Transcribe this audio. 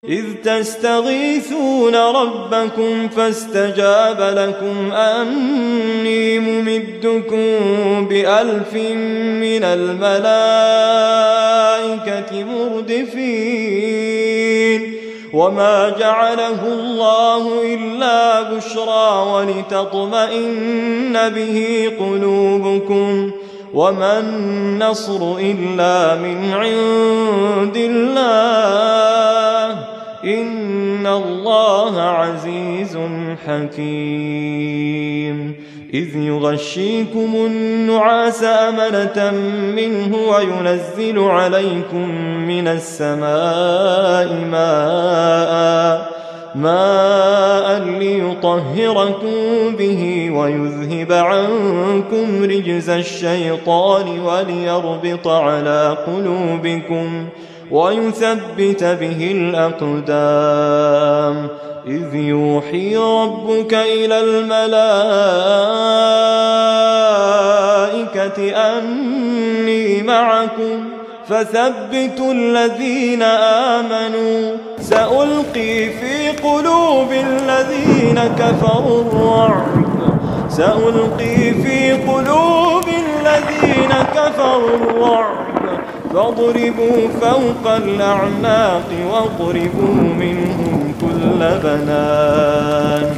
إذ تستغيثون ربكم فاستجاب لكم أني ممدكم ب1000 من الملائكة مردفين وما جعله الله إلا بشرى ولتطمئن به قلوبكم وما النصر إلا من عند الله إن الله عزيز حكيم إذ يغشيكم النعاس أمنة منه وينزل عليكم من السماء ماء ليطهركم به ويذهب عنكم رجز الشيطان وليربط على قلوبكم ويثبت به الأقدام إذ يوحي ربك إلى الملائكة أني معكم فثبتوا الذين آمنوا سألقي في قلوب الذين كفروا الرعب فاضربوا فوق الأعناق واضربوا منهم كل بنان